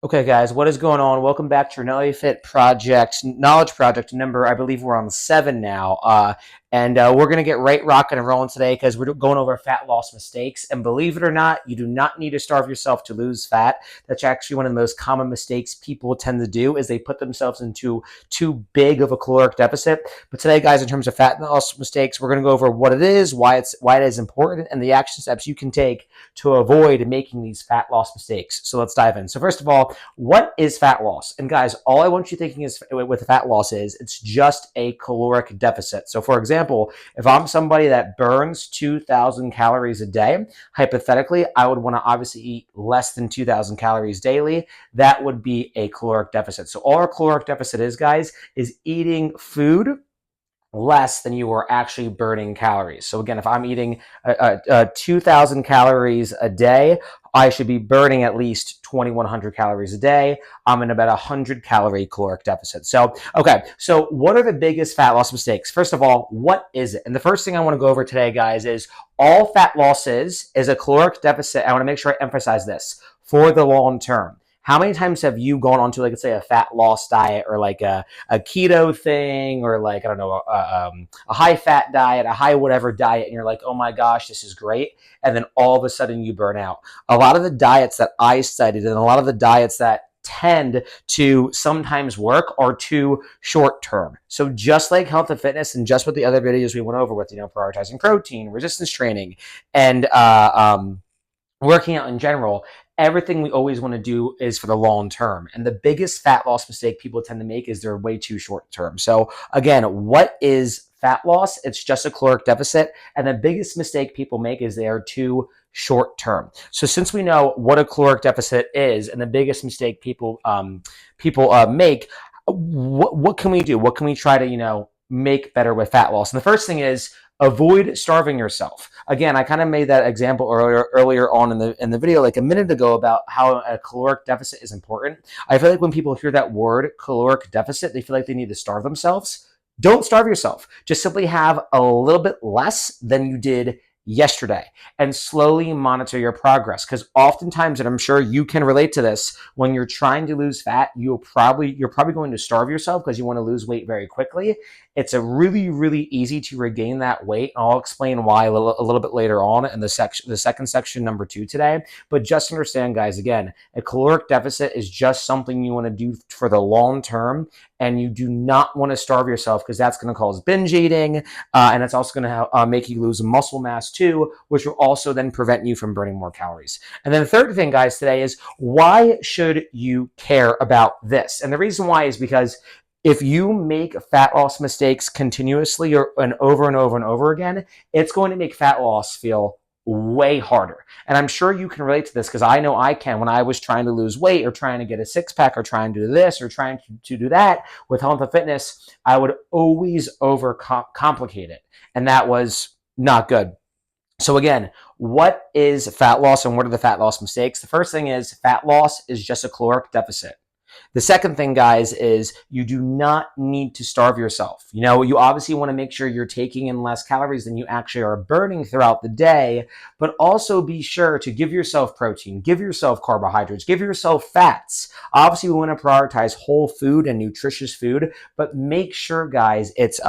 Okay, guys, what is going on? Welcome back to RanelliFit Project, Knowledge Project number, I believe we're on 7 now. And we're going to get right rocking and rolling today because we're going over fat loss mistakes. And believe it or not, you do not need to starve yourself to lose fat. That's actually one of the most common mistakes people tend to do is they put themselves into too big of a caloric deficit. But today, guys, in terms of fat loss mistakes, we're going to go over what it is, why it is important, and the action steps you can take to avoid making these fat loss mistakes. So let's dive in. So first of all, what is fat loss? And guys, all I want you thinking is with fat loss is it's just a caloric deficit. So for example, if I'm somebody that burns 2,000 calories a day, hypothetically, I would want to obviously eat less than 2,000 calories daily. That would be a caloric deficit. So all our caloric deficit is, guys, is eating food less than you are actually burning calories. So again, if I'm eating 2,000 calories a day, I should be burning at least 2,100 calories a day. I'm in about a 100-calorie caloric deficit. So, okay, so what are the biggest fat loss mistakes? First of all, what is it? And the first thing I want to go over today, guys, is all fat loss is a caloric deficit. I want to make sure I emphasize this for the long term. How many times have you gone onto, like, let's say, a fat loss diet or like a keto thing or like, I don't know, a high fat diet, a high whatever diet, and you're like, oh my gosh, this is great. And then all of a sudden you burn out. A lot of the diets that I studied and a lot of the diets that tend to sometimes work are too short term. So just like health and fitness and just with the other videos we went over with, prioritizing protein, resistance training, and working out in general, everything we always want to do is for the long term. And the biggest fat loss mistake people tend to make is they're way too short term. So again, what is fat loss? It's just a caloric deficit. And the biggest mistake people make is they are too short term. So since we know what a caloric deficit is and the biggest mistake people make, what can we do? What can we try to, make better with fat loss? And the first thing is avoid starving yourself. Again, I kind of made that example earlier on in the video, like a minute ago, about how a caloric deficit is important. I feel like when people hear that word caloric deficit, they feel like they need to starve themselves. Don't starve yourself. Just simply have a little bit less than you did yesterday and slowly monitor your progress, because oftentimes, and I'm sure you can relate to this, when you're trying to lose fat, you're probably going to starve yourself because you want to lose weight very quickly. It's a really, really easy to regain that weight. I'll explain why a little bit later on in the second section, number 2 today. But just understand, guys, again, a caloric deficit is just something you want to do for the long term, and you do not want to starve yourself because that's going to cause binge eating, and it's also going to make you lose muscle mass too, which will also then prevent you from burning more calories. And then the third thing, guys, today is why should you care about this? And the reason why is because if you make fat loss mistakes continuously and over and over and over again, it's going to make fat loss feel way harder. And I'm sure you can relate to this because I know I can. When I was trying to lose weight or trying to get a six pack or trying to do this or trying to do that with health and fitness, I would always overcomplicate it. And that was not good. So again, what is fat loss and what are the fat loss mistakes? The first thing is fat loss is just a caloric deficit. The second thing, guys, is you do not need to starve yourself. You obviously want to make sure you're taking in less calories than you actually are burning throughout the day, but also be sure to give yourself protein, give yourself carbohydrates, give yourself fats. Obviously, we want to prioritize whole food and nutritious food, but make sure, guys, it's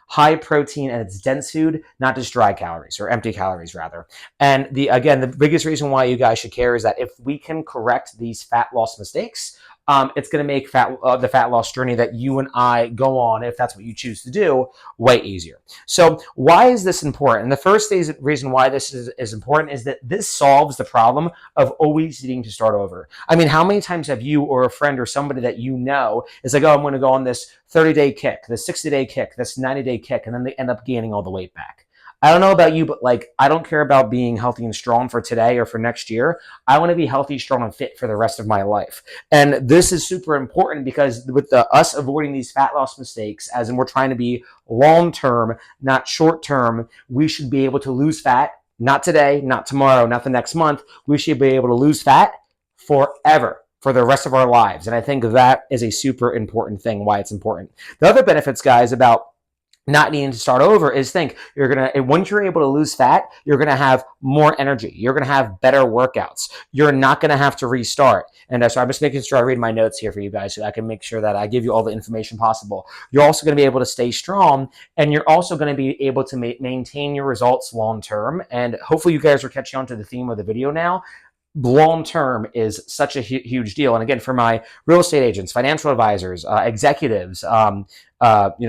high protein and it's dense food, not just dry calories or empty calories rather. And the biggest reason why you guys should care is that if we can correct these fat loss mistakes, it's going to make the fat loss journey that you and I go on, if that's what you choose to do, way easier. So why is this important? And the first reason why this is important is that this solves the problem of always needing to start over. I mean, how many times have you or a friend or somebody that you know is like, oh, I'm going to go on this 30-day kick, this 60-day kick, this 90-day kick, and then they end up gaining all the weight back. I don't know about you, but I don't care about being healthy and strong for today or for next year. I want to be healthy, strong, and fit for the rest of my life. And this is super important because with us avoiding these fat loss mistakes, as in we're trying to be long-term, not short-term, we should be able to lose fat, not today, not tomorrow, not the next month. We should be able to lose fat forever, for the rest of our lives. And I think that is a super important thing, why it's important. The other benefits, guys, about not needing to start over is think you're gonna, once you're able to lose fat, you're gonna have more energy, you're gonna have better workouts, you're not gonna have to restart. And so I'm just making sure I read my notes here for you guys so I can make sure that I give you all the information possible. You're also gonna be able to stay strong, and you're also gonna be able to maintain your results long term. And hopefully you guys are catching on to the theme of the video now. Long term is such a huge deal. And again, for my real estate agents, financial advisors, executives,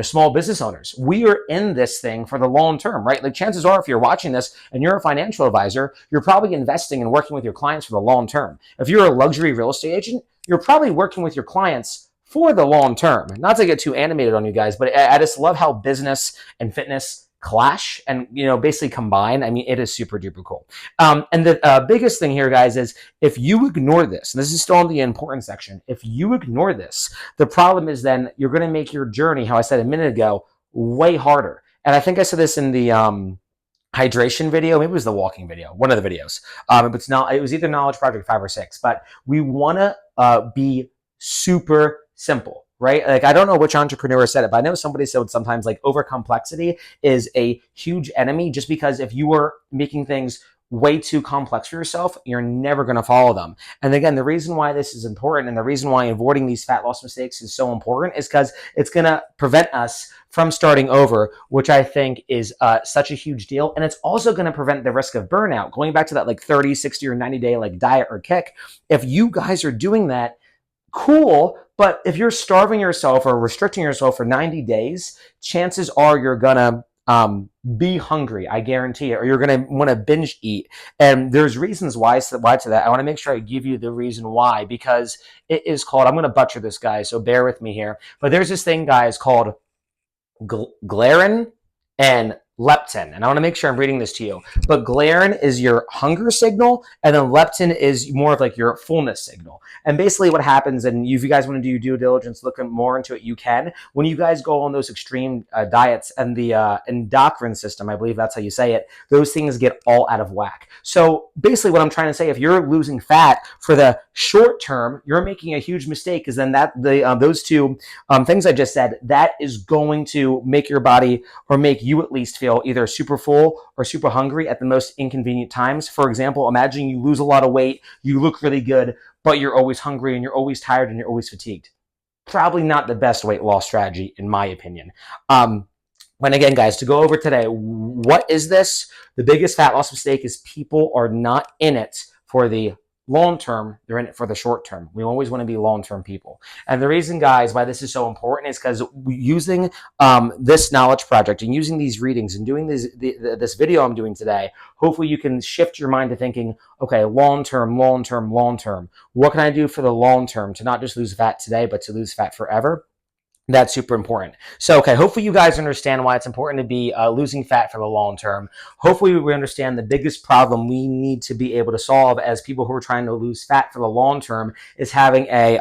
small business owners, we are in this thing for the long term, right? Like chances are, if you're watching this and you're a financial advisor, you're probably investing and working with your clients for the long term. If you're a luxury real estate agent, you're probably working with your clients for the long term. Not to get too animated on you guys, but I just love how business and fitness clash and basically combine. I mean, it is super duper cool. And the biggest thing here, guys, is if you ignore this, and this is still in the important section, if you ignore this, the problem is then you're going to make your journey, how I said a minute ago, way harder. And I think I said this in the hydration video, maybe it was the walking video, one of the videos. It was either Knowledge Project 5 or 6, but we want to be super simple. Right? Like, I don't know which entrepreneur said it, but I know somebody said sometimes like over complexity is a huge enemy, just because if you are making things way too complex for yourself, you're never going to follow them. And again, the reason why this is important and the reason why avoiding these fat loss mistakes is so important is because it's going to prevent us from starting over, which I think is such a huge deal. And it's also going to prevent the risk of burnout. Going back to that like 30, 60, or 90 day like diet or kick, if you guys are doing that, cool. But if you're starving yourself or restricting yourself for 90 days, chances are you're going to be hungry. I guarantee it. Or you're going to want to binge eat. And there's reasons why to that. I want to make sure I give you the reason why, because it is called, I'm going to butcher this, guys, so bear with me here. But there's this thing, guys, called ghrelin and leptin. And I want to make sure I'm reading this to you. But ghrelin is your hunger signal, and then leptin is more of like your fullness signal. And basically what happens, and if you guys want to do due diligence, look more into it, you can. When you guys go on those extreme diets and the endocrine system, I believe that's how you say it, those things get all out of whack. So basically what I'm trying to say, if you're losing fat for the short term, you're making a huge mistake, because then those two things I just said, that is going to make your body, or make you at least, feel either super full or super hungry at the most inconvenient times. For example, imagine you lose a lot of weight, you look really good, but you're always hungry and you're always tired and you're always fatigued. Probably not the best weight loss strategy, in my opinion. And again, guys, to go over today, what is this? The biggest fat loss mistake is people are not in it for the long term, they're in it for the short term. We always want to be long-term people. And the reason, guys, why this is so important is because using this knowledge project and using these readings and doing this video I'm doing today, hopefully you can shift your mind to thinking, okay, long-term, long-term, long-term. What can I do for the long term to not just lose fat today, but to lose fat forever? That's super important. So, okay, hopefully you guys understand why it's important to be losing fat for the long term. Hopefully we understand the biggest problem we need to be able to solve as people who are trying to lose fat for the long term is having a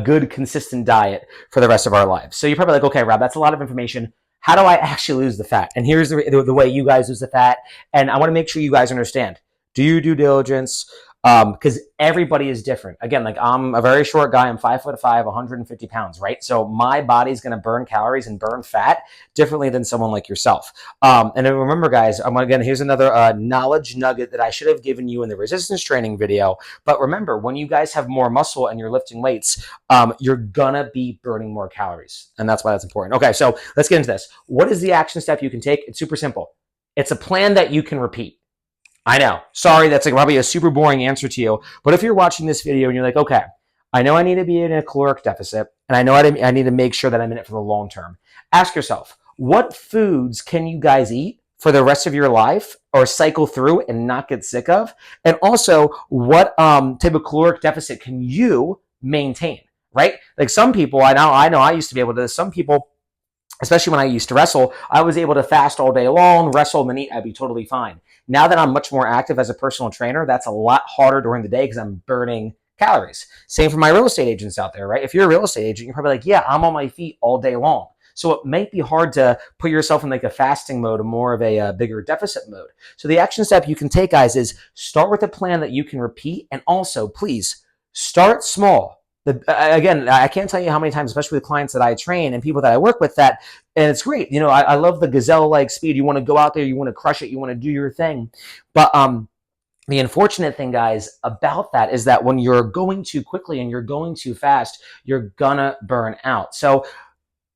good, consistent diet for the rest of our lives. So you're probably like, okay, Rob, that's a lot of information. How do I actually lose the fat? And here's the way you guys lose the fat. And I want to make sure you guys understand. Do your due diligence. Because everybody is different. Again, like I'm a very short guy. I'm 5'5", 150 pounds, right? So my body's going to burn calories and burn fat differently than someone like yourself. And then remember, guys, here's another knowledge nugget that I should have given you in the resistance training video. But remember, when you guys have more muscle and you're lifting weights, you're gonna be burning more calories, and that's why that's important. Okay, so let's get into this. What is the action step you can take? It's super simple. It's a plan that you can repeat. I know. Sorry, that's like probably a super boring answer to you. But if you're watching this video and you're like, okay, I know I need to be in a caloric deficit, and I know I need to make sure that I'm in it for the long term. Ask yourself, what foods can you guys eat for the rest of your life or cycle through and not get sick of? And also, what type of caloric deficit can you maintain, right? Like some people, I know I used to be able to, some people, especially when I used to wrestle, I was able to fast all day long, wrestle and eat, I'd be totally fine. Now that I'm much more active as a personal trainer, that's a lot harder during the day because I'm burning calories. Same for my real estate agents out there, right? If you're a real estate agent, you're probably like, yeah, I'm on my feet all day long. So it might be hard to put yourself in like a fasting mode or more of a bigger deficit mode. So the action step you can take, guys, is start with a plan that you can repeat. And also, please, start small. Again, I can't tell you how many times, especially with clients that I train and people that I work with, that, and it's great. I love the gazelle-like speed. You want to go out there, you want to crush it, you want to do your thing. But the unfortunate thing, guys, about that is that when you're going too quickly and you're going too fast, you're gonna burn out. So,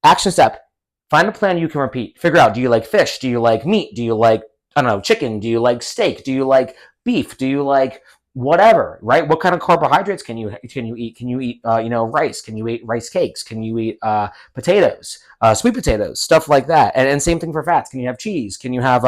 action step: find a plan you can repeat. Figure out, do you like fish? Do you like meat? Do you like, I don't know, chicken? Do you like steak? Do you like beef? Do you like whatever, right? What kind of carbohydrates can you eat? Can you eat rice? Can you eat rice cakes? Can you eat potatoes, sweet potatoes, stuff like that? And same thing for fats. Can you have cheese? Can you have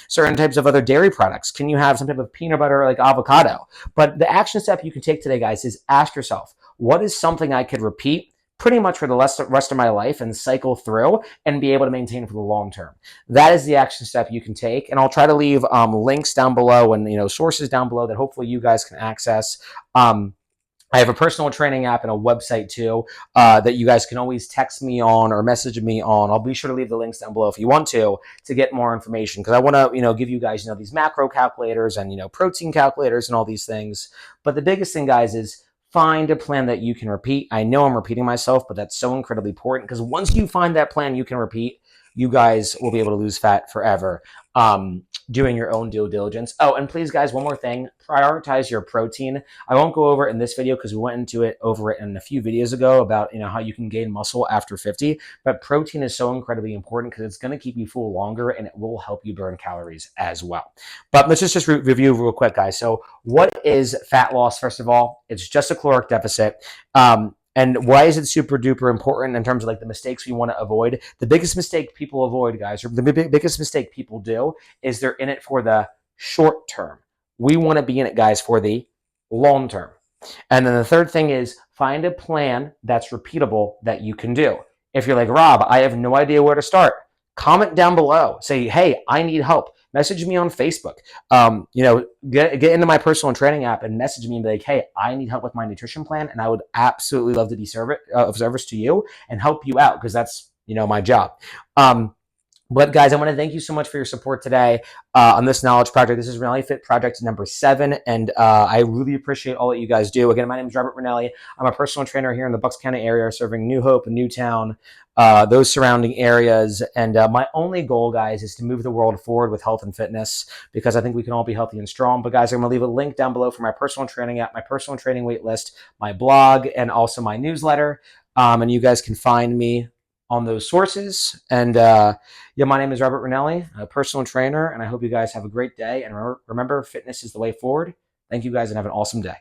certain types of other dairy products? Can you have some type of peanut butter like avocado? But the action step you can take today, guys, is ask yourself, what is something I could repeat pretty much for the rest of my life and cycle through and be able to maintain for the long term? That is the action step you can take. And I'll try to leave links down below and sources down below that hopefully you guys can access. I have a personal training app and a website too that you guys can always text me on or message me on. I'll be sure to leave the links down below if you want to get more information, because I want to give you guys these macro calculators and protein calculators and all these things. But the biggest thing, guys, is find a plan that you can repeat. I know I'm repeating myself, but that's so incredibly important, because once you find that plan you can repeat, you guys will be able to lose fat forever. Doing your own due diligence. Oh, and please, guys, one more thing: prioritize your protein. I won't go over it in this video because we went into it in a few videos ago about how you can gain muscle after 50. But protein is so incredibly important because it's going to keep you full longer and it will help you burn calories as well. But let's just review real quick, guys. So, what is fat loss? First of all, it's just a caloric deficit. And why is it super duper important in terms of like the mistakes we want to avoid? The biggest mistake people avoid, guys, or the biggest mistake people do, is they're in it for the short term. We want to be in it, guys, for the long term. And then the third thing is find a plan that's repeatable that you can do. If you're like, Rob, I have no idea where to start, comment down below. Say, hey, I need help. Message me on Facebook. Get into my personal training app and message me and be like, hey, I need help with my nutrition plan, and I would absolutely love to be of service to you and help you out, because that's my job. But guys, I want to thank you so much for your support today on this knowledge project. This is RanelliFit project number 7, and I really appreciate all that you guys do. Again, my name is Robert Ranelli. I'm a personal trainer here in the Bucks County area, serving New Hope and Newtown, those surrounding areas. And my only goal, guys, is to move the world forward with health and fitness, because I think we can all be healthy and strong. But guys, I'm going to leave a link down below for my personal training app, my personal training wait list, my blog, and also my newsletter. And you guys can find me on those sources. And my name is Robert Ranelli, a personal trainer, and I hope you guys have a great day. And remember, fitness is the way forward. Thank you guys, and have an awesome day.